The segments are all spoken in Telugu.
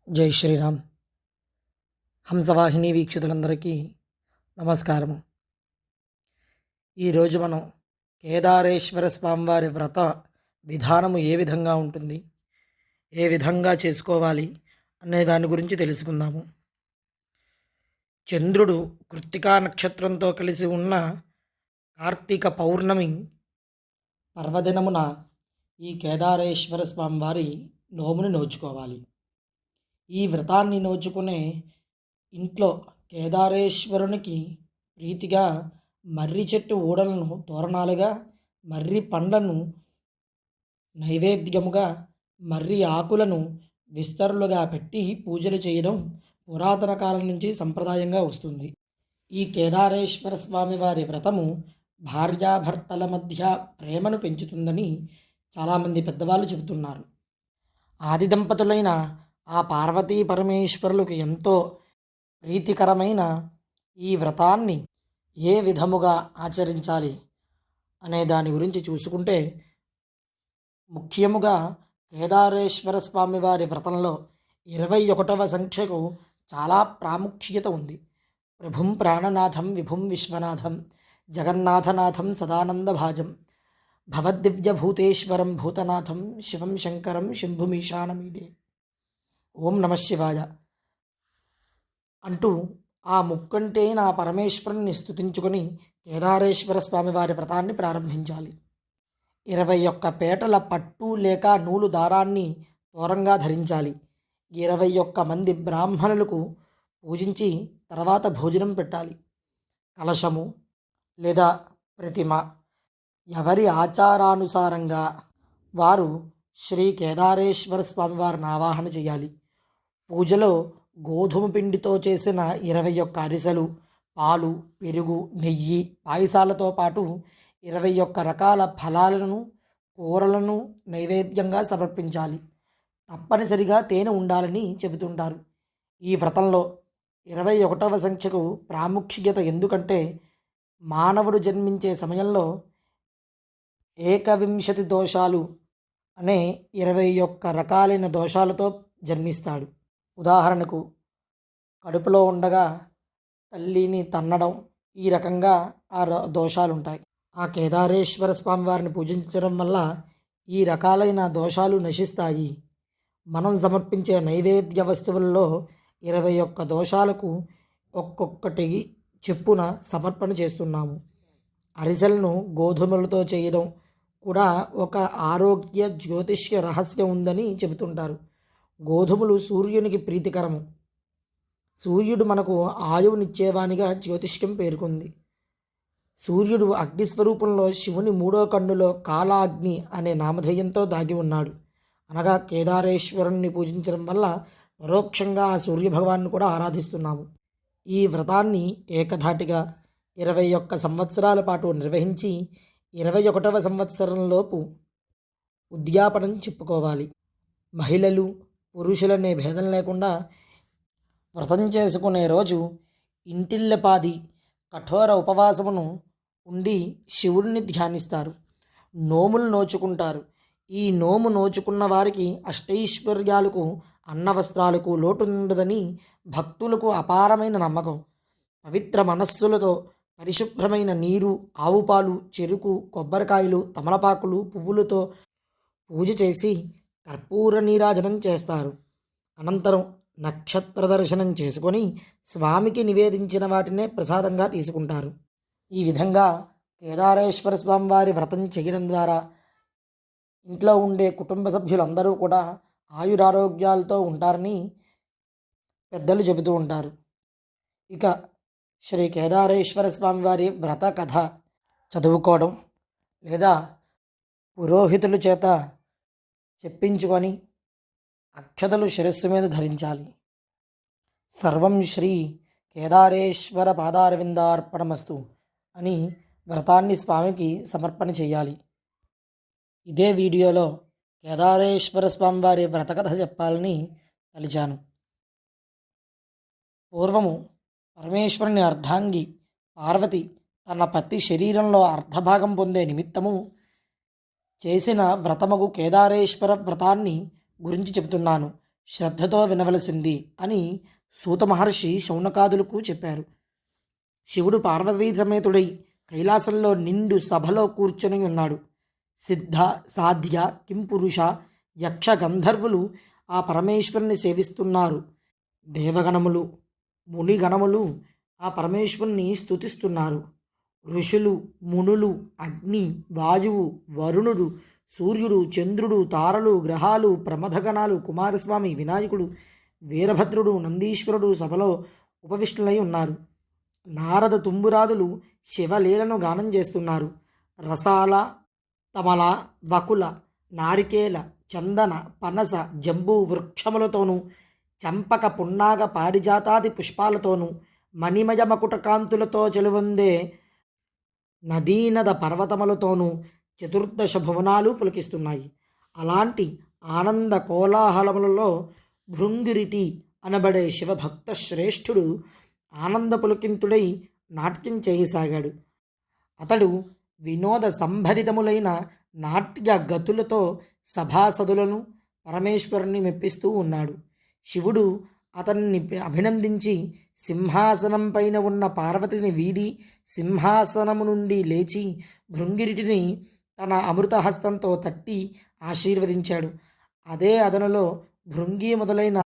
జై శ్రీరామ్. హంసవాహిని వీక్షకులందరికీ నమస్కారము. ఈరోజు మనం కేదారేశ్వర స్వామివారి వ్రత విధానము ఏ విధంగా ఉంటుంది, ఏ విధంగా చేసుకోవాలి అనే దాని గురించి తెలుసుకుందాము. చంద్రుడు కృత్తికా నక్షత్రంతో కలిసి ఉన్న కార్తీక పౌర్ణమి పర్వదినమున ఈ కేదారేశ్వర స్వామివారి నోముని నోచుకోవాలి. ఈ వ్రతాన్ని నోచుకునే ఇంట్లో కేదారేశ్వరునికి ప్రీతిగా మర్రి చెట్టు ఊడలను తోరణాలుగా, మర్రి పండ్లను నైవేద్యముగా, మర్రి ఆకులను విస్తరులుగా పెట్టి పూజలు చేయడం పురాతన కాలం నుంచి సంప్రదాయంగా వస్తుంది. ఈ కేదారేశ్వర స్వామి వారి వ్రతము భార్యాభర్తల మధ్య ప్రేమను పెంచుతుందని చాలామంది పెద్దవాళ్ళు చెబుతున్నారు. ఆది దంపతులైన ఆ పార్వతీ పరమేశ్వరులకు ఎంతో ప్రీతికరమైన ఈ వ్రతాన్ని ఏ విధముగా ఆచరించాలి అనే దాని గురించి చూసుకుంటే, ముఖ్యముగా కేదారేశ్వర స్వామి వారి వ్రతంలో 21వ సంఖ్యకు చాలా ప్రాముఖ్యత ఉంది. ప్రభుం ప్రాణనాథం విభుం విశ్వనాథం జగన్నాథనాథం సదానందభాజం భవద్దివ్యభూతేశ్వరం భూతనాథం శివం శంకరం శంభుమీశానమీడే ఓం నమ శివాయ అంటూ ఆ ముక్కంటే నా పరమేశ్వరుని స్తుతించుకొని కేదారేశ్వర స్వామి వారి వ్రతాన్ని ప్రారంభించాలి. 21 పేటల పట్టు లేక నూలు దారాన్ని తోరంగా ధరించాలి. 21 మంది బ్రాహ్మణులకు పూజించి తర్వాత భోజనం పెట్టాలి. కలశము లేదా ప్రతిమ ఎవరి ఆచారానుసారంగా వారు శ్రీ కేదారేశ్వర స్వామి వారిని ఆవాహన చేయాలి. పూజలో గోధుమ పిండితో చేసిన 21 అరిసెలు, పాలు, పెరుగు, నెయ్యి, పాయసాలతో పాటు 21 రకాల ఫలాలను, కూరలను నైవేద్యంగా సమర్పించాలి. తప్పనిసరిగా తేనె ఉండాలని చెబుతుంటారు. ఈ వ్రతంలో 21వ సంఖ్యకు ప్రాముఖ్యత ఎందుకంటే, మానవుడు జన్మించే సమయంలో 21 దోషాలు అనే 21 రకాలైన దోషాలతో జన్మిస్తాడు. ఉదాహరణకు కడుపులో ఉండగా తల్లిని తన్నడం, ఈ రకంగా దోషాలు ఉంటాయి. ఆ కేదారేశ్వర స్వామి వారిని పూజించడం వల్ల ఈ రకాలైన దోషాలు నశిస్తాయి. మనం సమర్పించే నైవేద్య వస్తువుల్లో 21 దోషాలకు ఒక్కొక్కటి చెప్పున సమర్పణ చేస్తున్నాము. అరిసెలను గోధుమలతో చేయడం కూడా ఒక ఆరోగ్య జ్యోతిష్య రహస్యం ఉందని చెబుతుంటారు. గోధుమలు సూర్యునికి ప్రీతికరము. సూర్యుడు మనకు ఆయువునిచ్చేవానిగా జ్యోతిష్యం పేర్కొంది. సూర్యుడు అగ్నిస్వరూపంలో శివుని 3వ కన్నులో కాలాగ్ని అనే నామధేయంతో దాగి ఉన్నాడు. అనగా కేదారేశ్వరుణ్ణి పూజించడం వల్ల పరోక్షంగా ఆ సూర్యభగవాన్ని కూడా ఆరాధిస్తున్నాము. ఈ వ్రతాన్ని ఏకధాటిగా 21 సంవత్సరాల పాటు నిర్వహించి 21వ సంవత్సరంలోపు ఉద్యాపనం చెప్పుకోవాలి. మహిళలు పురుషులనే భేదం లేకుండా వ్రతం చేసుకునే రోజు ఇంటిల్లపాది కఠోర ఉపవాసమును ఉండి శివుడిని ధ్యానిస్తారు. నోములు నోచుకుంటారు. ఈ నోము నోచుకున్న వారికి అష్టైశ్వర్యాలకు, అన్నవస్త్రాలకు లోటు ఉండదని భక్తులకు అపారమైన నమ్మకం. పవిత్ర మనస్సులతో పరిశుభ్రమైన నీరు, ఆవుపాలు, చెరుకు, కొబ్బరికాయలు, తమలపాకులు, పువ్వులతో పూజ చేసి కర్పూర నీరాజనం చేస్తారు. అనంతరం నక్షత్ర దర్శనం చేసుకొని స్వామికి నివేదించిన వాటినే ప్రసాదంగా తీసుకుంటారు. ఈ విధంగా కేదారేశ్వర స్వామి వారి వ్రతం చేయడం ద్వారా ఇంట్లో ఉండే కుటుంబ సభ్యులందరూ కూడా ఆయురారోగ్యాలతో ఉంటారని పెద్దలు చెబుతూ ఉంటారు. ఇక శ్రీ కేదారేశ్వర స్వామి వారి వ్రత కథ చదువుకోవడం లేదా పురోహితుల చేత చెప్పించుకొని అక్షతలు శిరస్సు మీద ధరించాలి. సర్వం శ్రీ కేదారేశ్వర పాదారవిందార్పణమస్తు అని వ్రతాన్ని స్వామికి సమర్పణ చేయాలి. ఇదే వీడియోలో కేదారేశ్వర స్వామి వారి వ్రతకథ చెప్పాలని తలిచాను. పూర్వము పరమేశ్వరుని అర్ధాంగి పార్వతి తన పతి శరీరంలో అర్ధభాగం పొందే నిమిత్తము చేసిన వ్రతముగు కేదారేశ్వర వ్రతాన్ని గురించి చెబుతున్నాను. శ్రద్ధతో వినవలసింది అని సూత మహర్షి శౌనకాదులకు చెప్పారు. శివుడు పార్వతీ సమేతుడై కైలాసంలో నిండు సభలో కూర్చొని ఉన్నాడు. సిద్ధ సాధ్య కింపురుష యక్ష గంధర్వులు ఆ పరమేశ్వరుని సేవిస్తున్నారు. దేవగణములు మునిగణములు ఆ పరమేశ్వరుని స్తుతిస్తున్నారు. ఋషులు మునులు అగ్ని వాయువు వరుణుడు సూర్యుడు చంద్రుడు తారలు గ్రహాలు ప్రమథగణాలు కుమారస్వామి వినాయకుడు వీరభద్రుడు నందీశ్వరుడు సభలో ఉపవిష్టులై ఉన్నారు. నారద తుంబురాదులు శివలీలను గానం చేస్తున్నారు. రసాల తమల వకుల నారికేల చందన పనస జంబూ వృక్షములతోనూ చంపక పున్నాగ పారిజాతాది పుష్పాలతోనూ మణిమయ మకుటకాంతులతో చెలువొందే నదీనద పర్వతములతోనూ చతుర్దశ భువనాలు పులకిస్తున్నాయి. అలాంటి ఆనంద కోలాహలములలో భృంగిరిటి అనబడే శివభక్త శ్రేష్ఠుడు ఆనంద పులకింతుడై నాట్యం చేయసాగాడు. అతడు వినోద సంభరితములైన నాట్య గతులతో సభాసదులను పరమేశ్వరుని మెప్పిస్తూ ఉన్నాడు. శివుడు అతన్ని అభినందించి సింహాసనం పైన ఉన్న పార్వతిని వీడి సింహాసనము నుండి లేచి భృంగిరిటిని తన అమృతహస్తంతో తట్టి ఆశీర్వదించాడు. అదే అదనులో భృంగి మొదలైన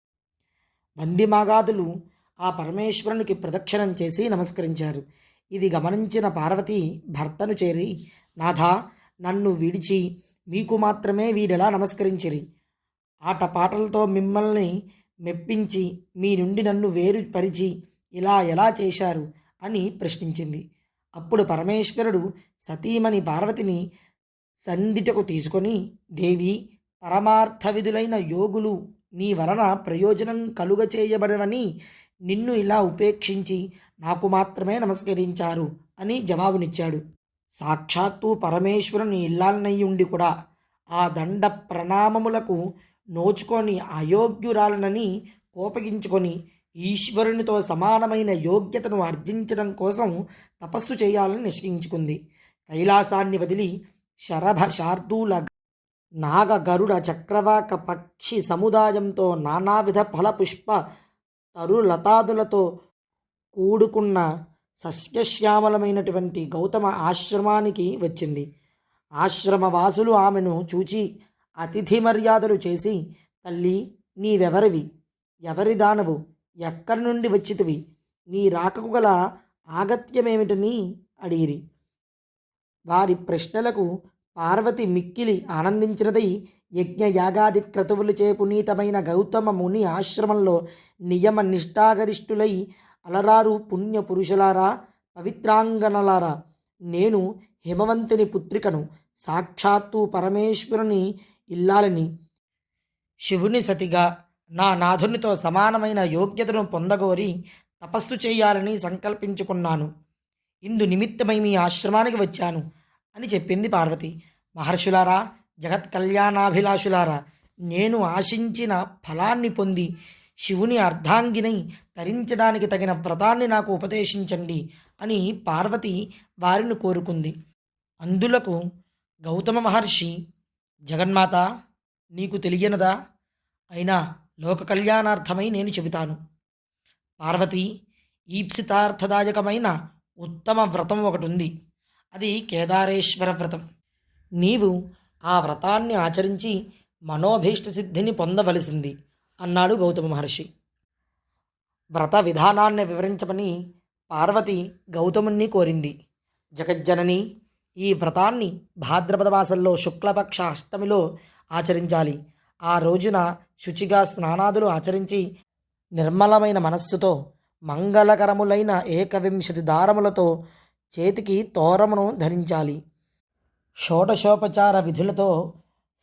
వందిమాగాదులు ఆ పరమేశ్వరునికి ప్రదక్షిణం చేసి నమస్కరించారు. ఇది గమనించిన పార్వతి భర్తను చేరి, నాథా, నన్ను విడిచి మీకు మాత్రమే వీరెలా నమస్కరించిరి? ఆటపాటలతో మిమ్మల్ని మెప్పించి మీ నుండి నన్ను వేరుపరిచి ఇలా ఎలా చేశారు అని ప్రశ్నించింది. అప్పుడు పరమేశ్వరుడు సతీమణి పార్వతిని సందిటకు తీసుకొని, దేవి, పరమార్థ విధులైన యోగులు నీ వలన ప్రయోజనం కలుగచేయబడవని నిన్ను ఇలా ఉపేక్షించి నాకు మాత్రమే నమస్కరించారు అని జవాబునిచ్చాడు. సాక్షాత్తు పరమేశ్వరుని ఇల్లాలనయ్యుండి కూడా ఆ దండ ప్రణామములకు నోచుకొని అయోగ్యురాలనని కోపగించుకొని ఈశ్వరునితో సమానమైన యోగ్యతను ఆర్జించడం కోసం తపస్సు చేయాలని నిశ్చయించుకుంది. కైలాసాన్ని వదిలి శరభ శార్దూల నాగ గరుడ చక్రవాక పక్షి సముదాయంతో నానావిధ ఫలపుష్ప తరులతాదులతో కూడుకున్న సస్యశ్యామలమైనటువంటి గౌతమ ఆశ్రమానికి వచ్చింది. ఆశ్రమవాసులు ఆమెను చూచి అతిథి మర్యాదలు చేసి, తల్లి, నీవెవరివి? ఎవరి దానవు? ఎక్కడి నుండి వచ్చితివి? నీ రాకకు గల ఆగత్యమేమిటని అడిగిరి. వారి ప్రశ్నలకు పార్వతి మిక్కిలి ఆనందించినదై యజ్ఞయాగాది క్రతువులచే పునీతమైన గౌతమ ముని ఆశ్రమంలో నియమ నిష్ఠాగరిష్ఠులై అలరారు పుణ్య పురుషులారా, పవిత్రాంగనలారా, నేను హిమవంతుని పుత్రికను, సాక్షాత్తు పరమేశ్వరుని ఇల్లాలని, శివుని సతిగా నా నాథునితో సమానమైన యోగ్యతను పొందగోరి తపస్సు చేయాలని సంకల్పించుకున్నాను. ఇందు నిమిత్తమై మీ ఆశ్రమానికి వచ్చాను అని చెప్పింది పార్వతి. మహర్షులారా, జగత్ కళ్యాణాభిలాషులారా, నేను ఆశించిన ఫలాన్ని పొంది శివుని అర్ధాంగినై తరించడానికి తగిన వ్రతాన్ని నాకు ఉపదేశించండి అని పార్వతి వారిని కోరుకుంది. అందులకు గౌతమ మహర్షి, జగన్మాత, నీకు తెలియనదా? అయినా లోక కళ్యాణార్థమై నేను చెబుతాను. పార్వతి, ఈప్సితార్థదాయకమైన ఉత్తమ వ్రతం ఒకటి ఉంది. అది కేదారేశ్వర వ్రతం. నీవు ఆ వ్రతాన్ని ఆచరించి మనోభీష్ట సిద్ధిని పొందవలసింది అన్నాడు గౌతమ మహర్షి. వ్రత విధానాన్ని వివరించమని పార్వతి గౌతముణ్ణి కోరింది. జగజ్జనని, ఈ వ్రతాన్ని భాద్రపద మాసంలో శుక్లపక్ష అష్టమిలో ఆచరించాలి. ఆ రోజున శుచిగా స్నానాదులు ఆచరించి నిర్మలమైన మనస్సుతో మంగళకరములైన 21 దారములతో చేతికి తోరమును ధరించాలి. షోడశోపచార విధులతో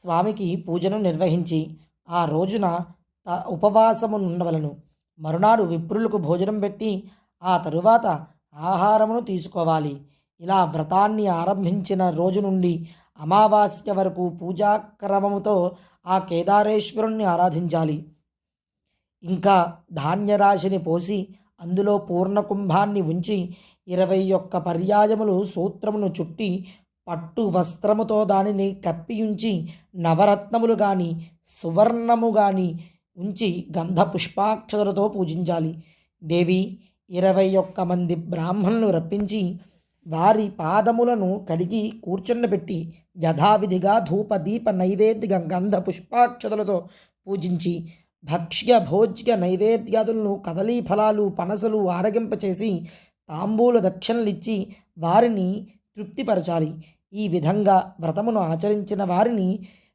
స్వామికి పూజను నిర్వహించి ఆ రోజున ఉపవాసము ఉండవలను. మరునాడు విప్రులకు భోజనం పెట్టి ఆ తరువాత ఆహారమును తీసుకోవాలి. ఇలా వ్రతాన్ని ఆరంభించిన రోజు నుండి అమావాస్య వరకు పూజాక్రమముతో ఆ కేదారేశ్వరుణ్ణి ఆరాధించాలి. ఇంకా ధాన్యరాశిని పోసి అందులో పూర్ణకుంభాన్ని ఉంచి 21 పర్యాయములు సూత్రమును చుట్టి పట్టు వస్త్రముతో దానిని కప్పియుంచి నవరత్నములు కానీ సువర్ణము కానీ ఉంచి గంధ పుష్పాక్షతలతో పూజించాలి. దేవి 21 మంది బ్రాహ్మణులను రప్పించి వారి పాదములను కడిగి కూర్చుండబెట్టి యథావిధిగా ధూప దీప నైవేద్య గంధ పుష్పాక్షతలతో పూజించి భక్ష్య భోజ్య నైవేద్యాదులను కదలీ ఫలాలు పనసలు ఆరగింపచేసి తాంబూల దక్షిణలిచ్చి వారిని తృప్తిపరచాలి. ఈ విధంగా వ్రతమును ఆచరించిన వారిని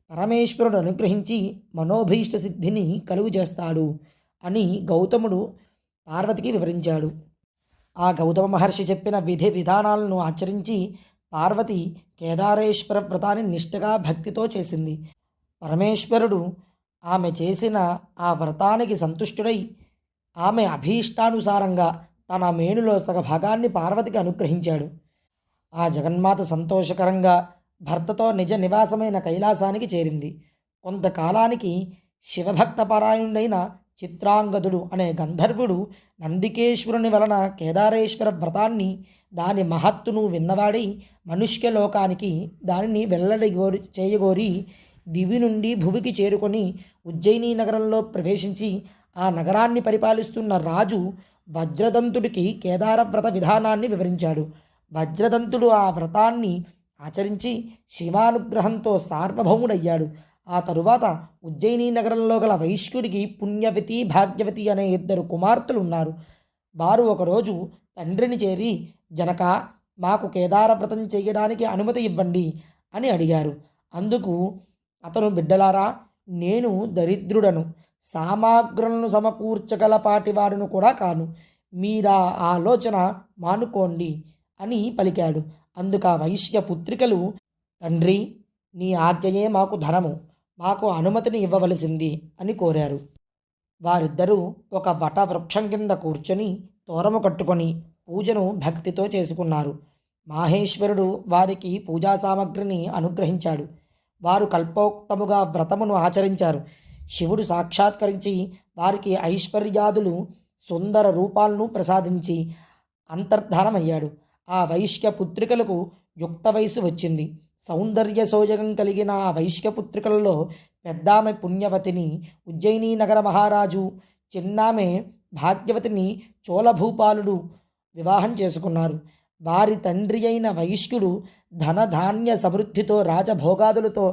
పరమేశ్వరుడు అనుగ్రహించి మనోభీష్ట సిద్ధిని కలుగు చేస్తాడు అని గౌతముడు పార్వతికి వివరించాడు. ఆ గౌతమ మహర్షి చెప్పిన విధి విధానాలను ఆచరించి పార్వతి కేదారేశ్వర వ్రతాన్ని నిష్ఠగా భక్తితో చేసింది. పరమేశ్వరుడు ఆమె చేసిన ఆ వ్రతానికి సంతుష్టుడై ఆమె అభీష్టానుసారంగా తన మేనులో సగభాగాన్ని పార్వతికి అనుగ్రహించాడు. ఆ జగన్మాత సంతోషకరంగా భర్తతో నిజ నివాసమైన కైలాసానికి చేరింది. కొంతకాలానికి శివభక్తపరాయణుడైన చిత్రాంగదుడు అనే గంధర్వుడు నందికేశ్వరుని వలన కేదారేశ్వర వ్రతాన్ని దాని మహత్తును విన్నవాడి మనుష్యలోకానికి దానిని చేయగోరి దివి నుండి భువికి చేరుకొని ఉజ్జయిని నగరంలో ప్రవేశించి ఆ నగరాన్ని పరిపాలిస్తున్న రాజు వజ్రదంతుడికి కేదార వ్రత విధానాన్ని వివరించాడు. వజ్రదంతుడు ఆ వ్రతాన్ని ఆచరించి శివానుగ్రహంతో సార్వభౌముడయ్యాడు. ఆ తరువాత ఉజ్జయిని నగరంలో గల వైశ్యుడికి పుణ్యవతి భాగ్యవతి అనే 2 కుమార్తెలు ఉన్నారు. వారు ఒకరోజు తండ్రిని చేరి, జనక, మాకు కేదార వ్రతం చేయడానికి అనుమతి ఇవ్వండి అని అడిగారు. అందుకు అతను, బిడ్డలారా, నేను దరిద్రుడను, సామాగ్రులను సమకూర్చగల పాటివాడును కూడా కాను, మీరా ఆలోచన మానుకోండి అని పలికాడు. అందుకు ఆ వైశ్య పుత్రికలు, తండ్రి, నీ ఆజ్ఞయే మాకు ధనము, మాకు అనుమతిని ఇవ్వవలసింది అని కోరారు. వారిద్దరూ ఒక వటవృక్షం కింద కూర్చొని తోరము కట్టుకొని పూజను భక్తితో చేసుకున్నారు. మాహేశ్వరుడు వారికి పూజా సామగ్రిని అనుగ్రహించాడు. వారు కల్పోక్తముగా వ్రతమును ఆచరించారు. శివుడు సాక్షాత్కరించి వారికి ఐశ్వర్యాదులు, సుందర రూపాలను ప్రసాదించి అంతర్ధానమయ్యాడు. ఆ వైశ్య పుత్రికలకు యుక్త వయసు వచ్చింది. సౌందర్య సోయగం కలిగిన ఆ వైశ్య పుత్రికలలో పెద్దామె పుణ్యవతిని ఉజ్జయిని నగర మహారాజు, చిన్నామె భాగ్యవతిని చోళభూపాలుడు వివాహం చేసుకున్నారు. వారి తండ్రి అయిన వైశ్యుడు ధనధాన్య సమృద్ధితో రాజభోగాదులతో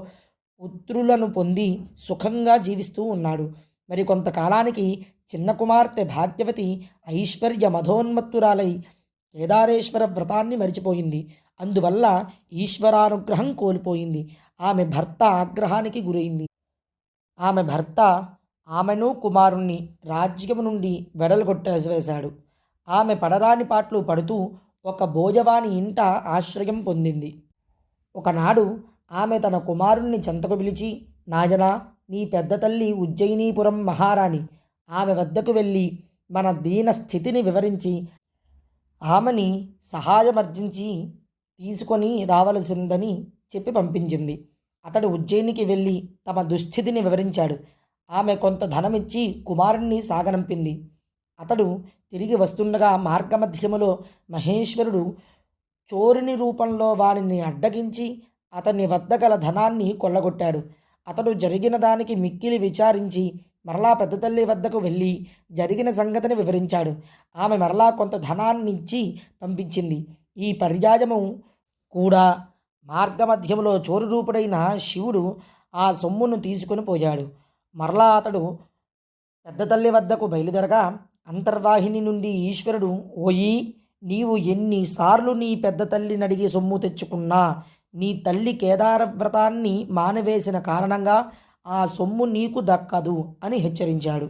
పుత్రులను పొంది సుఖంగా జీవిస్తూ ఉన్నాడు. మరి కొంతకాలానికి చిన్న కుమార్తె భాగ్యవతి ఐశ్వర్య మధోన్మత్తురాలై కేదారేశ్వర వ్రతాన్ని మరిచిపోయింది. అందువల్ల ఈశ్వరానుగ్రహం కోల్పోయింది. ఆమె భర్త ఆగ్రహానికి గురైంది. ఆమె భర్త ఆమెను కుమారుణ్ణి రాజ్యము నుండి వెడలుగొట్టవేశాడు. ఆమె పడరాని పాటలు పడుతూ ఒక భోజవాని ఇంట ఆశ్రయం పొందింది. ఒకనాడు ఆమె తన కుమారుణ్ణి చెంతకు పిలిచి, నాయనా, నీ పెద్ద తల్లి ఉజ్జయినీపురం మహారాణి, ఆమె వద్దకు వెళ్ళి మన దీన స్థితిని వివరించి ఆమెని సహాయమర్జించి తీసుకొని రావలసిందని చెప్పి పంపించింది. అతడు ఉజ్జయినికి వెళ్ళి తమ దుస్థితిని వివరించాడు. ఆమె కొంత ధనమిచ్చి కుమారుణ్ణి సాగనంపింది. అతడు తిరిగి వస్తుండగా మార్గమధ్యములో మహేశ్వరుడు చోరుని రూపంలో వానిని అడ్డగించి అతని వద్ద గల ధనాన్ని కొల్లగొట్టాడు. అతడు జరిగిన దానికి మిక్కిలి విచారించి మరలా పెద్ద తల్లి వద్దకు వెళ్ళి జరిగిన సంగతిని వివరించాడు. ఆమె మరలా కొంత ధనాన్నిచ్చి పంపించింది. ఈ పర్యాయము కూడా మార్గమధ్యములో చోరు రూపుడైన శివుడు ఆ సొమ్మును తీసుకొని పోయాడు. మరలా అతడు పెద్ద తల్లి వద్దకు బయలుదేరగా అంతర్వాహిని నుండి ఈశ్వరుడు, ఓయి, నీవు ఎన్నిసార్లు నీ పెద్ద తల్లిని అడిగి సొమ్ము తెచ్చుకున్నా నీ తల్లి కేదార వ్రతాన్ని మానవేసిన కారణంగా ఆ సొమ్ము నీకు దక్కదు అని హెచ్చరించాడు.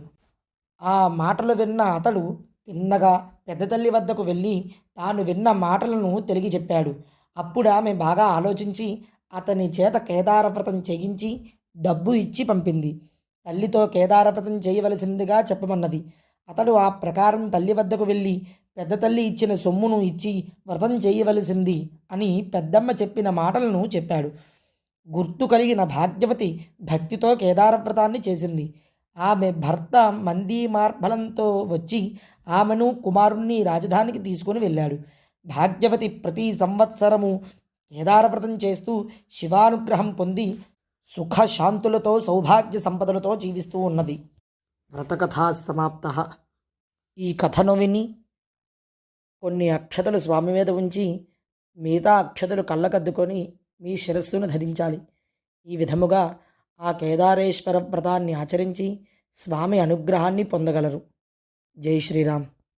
ఆ మాటలు విన్న అతడు తిన్నగా పెద్ద తల్లి వద్దకు వెళ్ళి తాను విన్న మాటలను తిరిగి చెప్పాడు. అప్పుడు ఆమె బాగా ఆలోచించి అతని చేత కేదార వ్రతం చేయించి డబ్బు ఇచ్చి పంపింది. తల్లితో కేదార వ్రతం చేయవలసిందిగా చెప్పమన్నది. అతడు ఆ ప్రకారం తల్లి వద్దకు వెళ్ళి పెద్ద తల్లి ఇచ్చిన సొమ్మును ఇచ్చి వ్రతం చేయవలసింది అని పెద్దమ్మ చెప్పిన మాటలను చెప్పాడు. గుర్తు కలిగిన భాగ్యవతి భక్తితో కేదార వ్రతాన్ని చేసింది. ఆమె భర్త మందీ మార్బలంతో వచ్చి ఆమెను కుమారుణ్ణి రాజధానికి తీసుకుని వెళ్ళాడు. భాగ్యవతి ప్రతి సంవత్సరము కేదార వ్రతం చేస్తూ శివానుగ్రహం పొంది సుఖశాంతులతో సౌభాగ్య సంపదలతో జీవిస్తూ ఉన్నది. వ్రతకథా సమాప్త. ఈ కథను విని కొన్ని అక్షతలు స్వామి మీద ఉంచి మిగతా అక్షతలు కళ్ళకద్దుకొని మీ శిరస్సును ధరించాలి. ఈ విధముగా ఆ కేదారేశ్వర వ్రతాన్ని ఆచరించి స్వామి అనుగ్రహాన్ని పొందగలరు. జై శ్రీరామ్.